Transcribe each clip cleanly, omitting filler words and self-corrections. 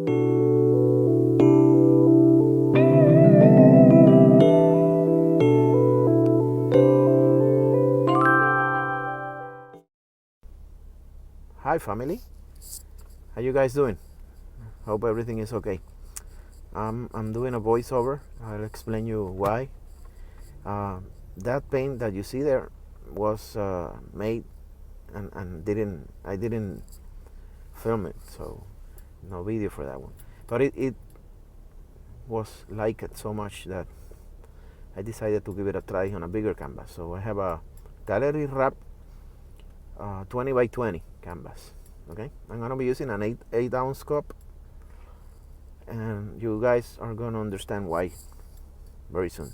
Hi family, how you guys doing? Hope everything is okay. I'm doing a voiceover. I'll explain you why. That paint that you see there was made and I didn't film it, so no video for that one. But it was liked so much that I decided to give it a try on a bigger canvas. So I have a gallery wrap 20 by 20 canvas. Okay, I'm gonna be using an 8 ounce cup, and you guys are gonna understand why very soon.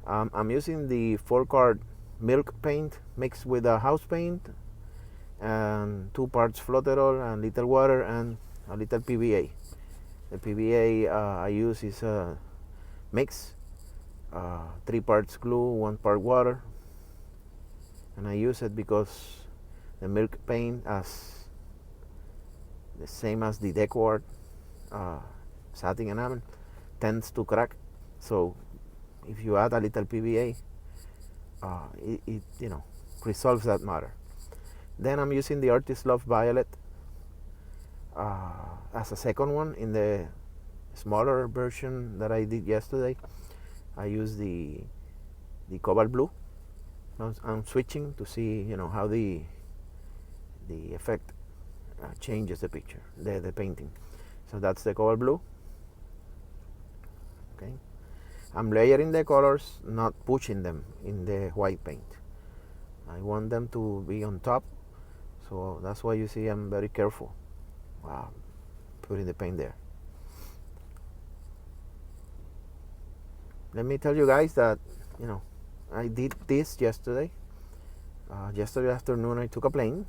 I'm using the FolkArt milk paint mixed with a house paint and 2 parts flotterol and little water and a little PVA. The PVA I use is a mix, 3 parts glue, 1 part water, and I use it because the milk paint, as the same as the deco art satin enamel, tends to crack. So if you add a little PVA, it resolves that matter. Then I'm using the Artist Love Violet as a second one in the smaller version that I did yesterday. I use the cobalt blue. I'm switching to see how the effect changes the picture, the painting. So that's the cobalt blue. Okay, I'm layering the colors, not pushing them in the white paint. I want them to be on top, so that's why you see I'm very careful putting the paint there. Let me tell you guys that I did this yesterday. Yesterday afternoon I took a plane.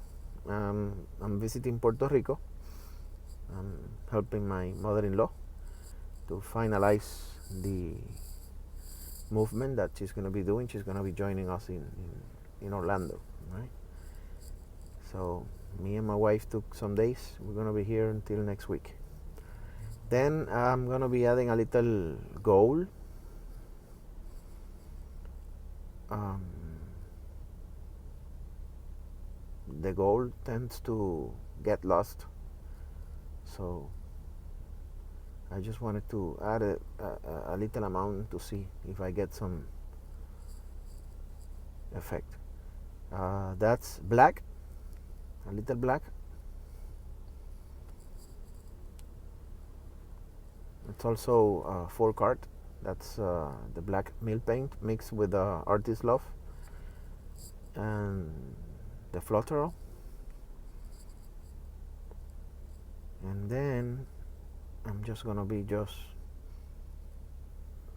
I'm visiting Puerto Rico. I'm helping my mother-in-law to finalize the movement that she's going to be doing. She's going to be joining us in Orlando, right? So me and my wife took some days. We're going to be here until next week. Then I'm going to be adding a little gold. The gold tends to get lost, so I just wanted to add a little amount to see if I get some effect. That's black, a little black. It's also FolkArt. That's the black mill paint mixed with Artist Love and the flotterol. And then I'm just gonna be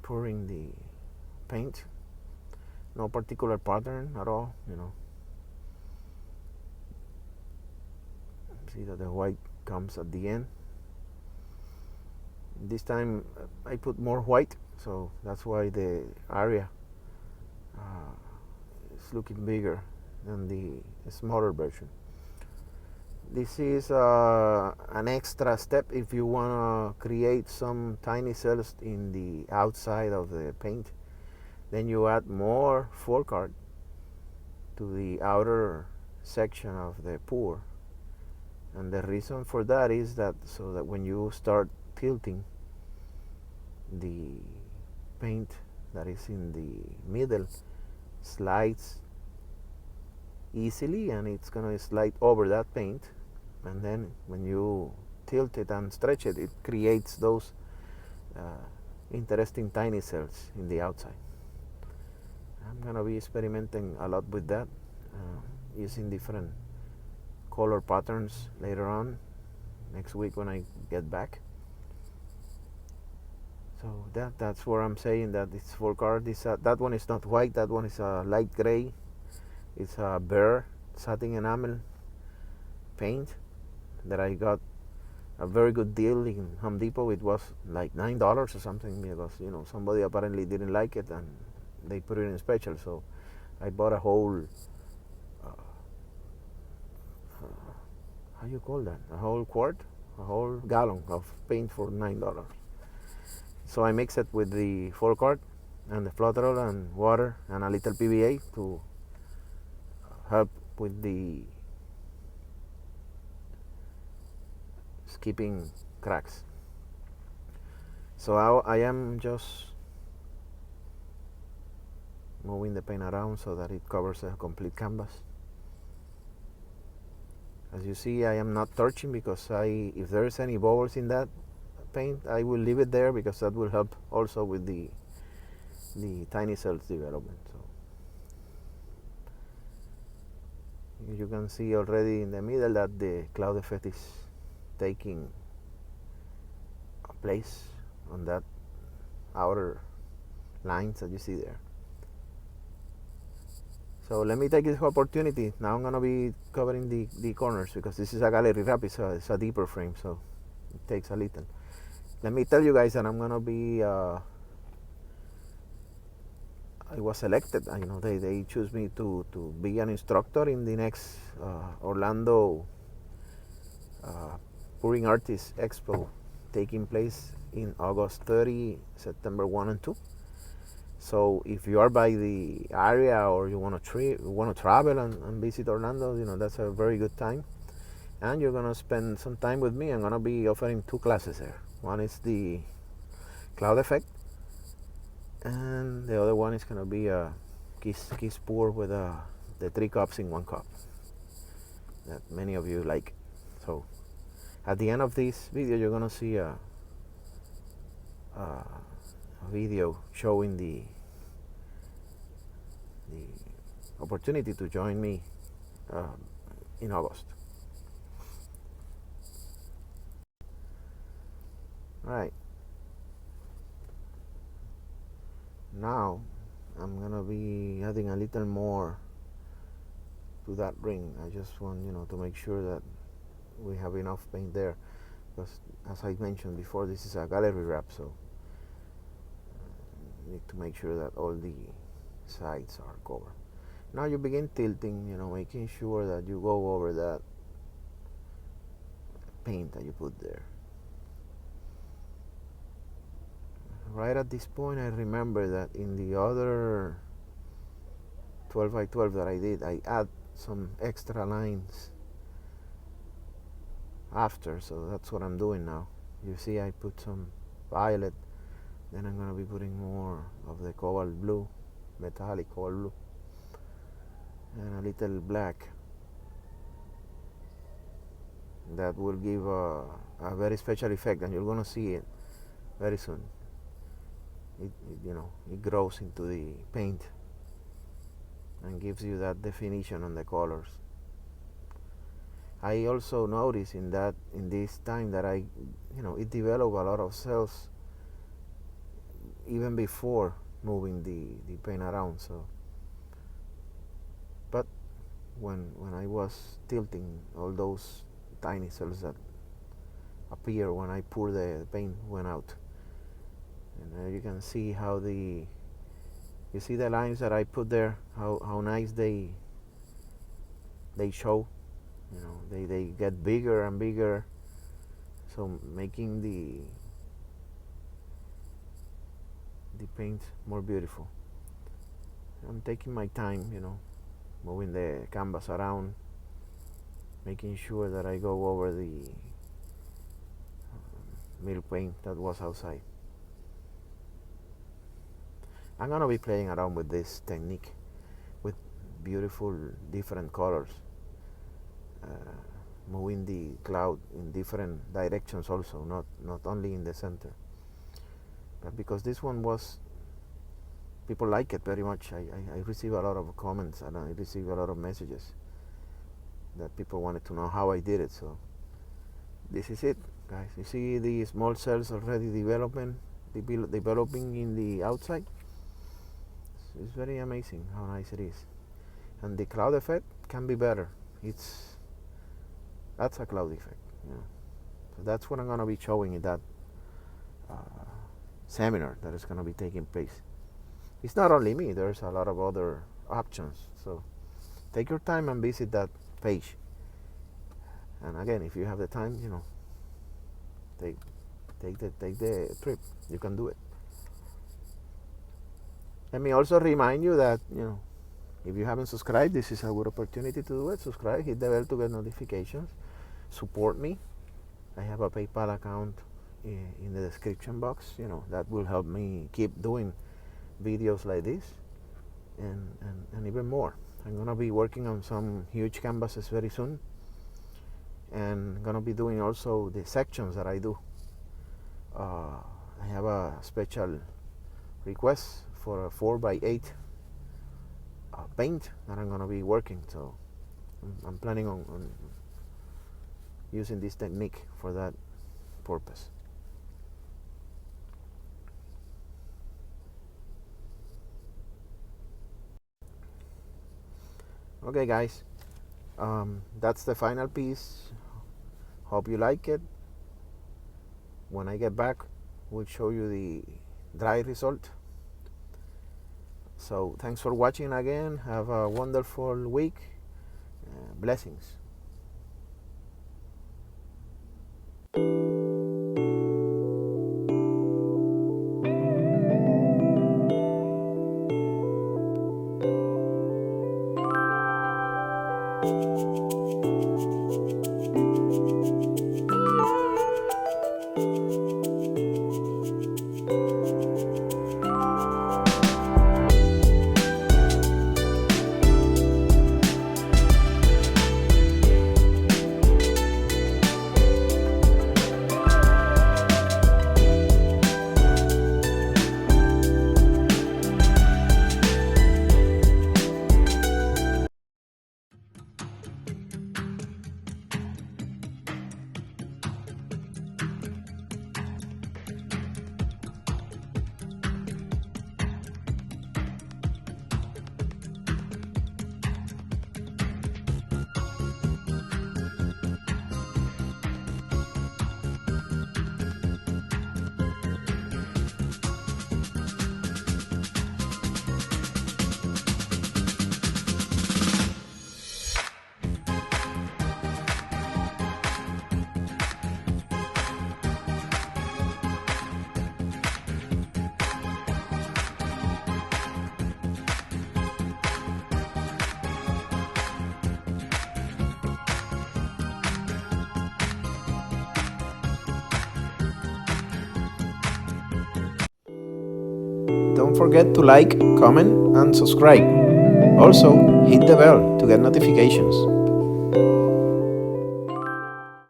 pouring the paint. No particular pattern at all, See that the white comes at the end. This time I put more white, so that's why the area is looking bigger than the smaller version. This is an extra step if you want to create some tiny cells in the outside of the paint. Then you add more FolkArt to the outer section of the pour. And the reason for that is that so that when you start tilting, the paint that is in the middle slides easily, and it's going to slide over that paint, and then when you tilt it and stretch it, it creates those interesting tiny cells in the outside. I'm going to be experimenting a lot with that, using different color patterns later on next week when I get back. So that's where I'm saying that it's FolkArt. That one is not white, that one is a light gray. It's a bare satin enamel paint that I got a very good deal in Home Depot. It was like $9 or something, because somebody apparently didn't like it and they put it in special. So I bought a whole how you call that, a whole quart a whole gallon of paint for $9. So I mix it with the FolkArt and the Flutterol and water and a little PVA to help with the skipping cracks. So I am just moving the paint around so that it covers a complete canvas. As you see, I am not touching because if there's any bubbles in that paint, I will leave it there because that will help also with the tiny cells development. So you can see already in the middle that the cloud effect is taking place on that outer lines that you see there. So let me take this opportunity. Now I'm going to be covering the corners because this is a gallery wrap. It's a deeper frame, so it takes a little. Let me tell you guys that I'm going to be, I was selected. They choose me to be an instructor in the next Orlando Pouring Artists Expo taking place in August 30, September 1 and 2. So if you are by the area or you want to travel and visit Orlando, that's a very good time. And you're gonna spend some time with me. I'm gonna be offering 2 classes there. One is the cloud effect, and the other one is gonna be a kiss pour with the 3 cups in 1 cup that many of you like. So at the end of this video, you're gonna see a video showing the opportunity to join me in August. All right. Now I'm gonna be adding a little more to that ring. I just want to make sure that we have enough paint there, because as I mentioned before, this is a gallery wrap, so need to make sure that all the sides are covered. Now you begin tilting, making sure that you go over that paint that you put there. Right at this point, I remember that in the other 12 by 12 that I did, I add some extra lines after, so that's what I'm doing now. You see, I put some violet, then I'm going to be putting more of the cobalt blue, metallic cobalt blue, and a little black. That will give a very special effect, and you're going to see it very soon. It grows into the paint and gives you that definition on the colors. I also noticed in this time that it developed a lot of cells even before moving the paint around. So, but when I was tilting, all those tiny cells that appear when I pour the paint went out. And you can see how you see the lines that I put there, how nice they show. They get bigger and bigger, so making the paint more beautiful. I'm taking my time, moving the canvas around, making sure that I go over the milk paint that was outside. I'm gonna be playing around with this technique with beautiful different colors, moving the cloud in different directions also, not only in the center. But because this one was, people like it very much. I receive a lot of comments and I receive a lot of messages that people wanted to know how I did it. So this is it, guys. You see the small cells already developing in the outside. It's very amazing how nice it is, and the cloud effect can be better. That's a cloud effect. So that's what I'm going to be showing in that seminar that is going to be taking place. It's not only me. There's a lot of other options. So take your time and visit that page. And again, if you have the time, take the trip. You can do it. Let me also remind you that, if you haven't subscribed, this is a good opportunity to do it. Subscribe, hit the bell to get notifications. Support me. I have a PayPal account in the description box. That will help me keep doing videos like this and even more. I'm gonna be working on some huge canvases very soon, and gonna be doing also the sections that I do. I have a special request for a 4x8 paint that I'm gonna be working, so I'm planning on using this technique for that purpose. Okay guys, that's the final piece. Hope you like it. When I get back, we'll show you the dry result. So thanks for watching again. Have a wonderful week. Blessings. Don't forget to like, comment, and subscribe. Also, hit the bell to get notifications.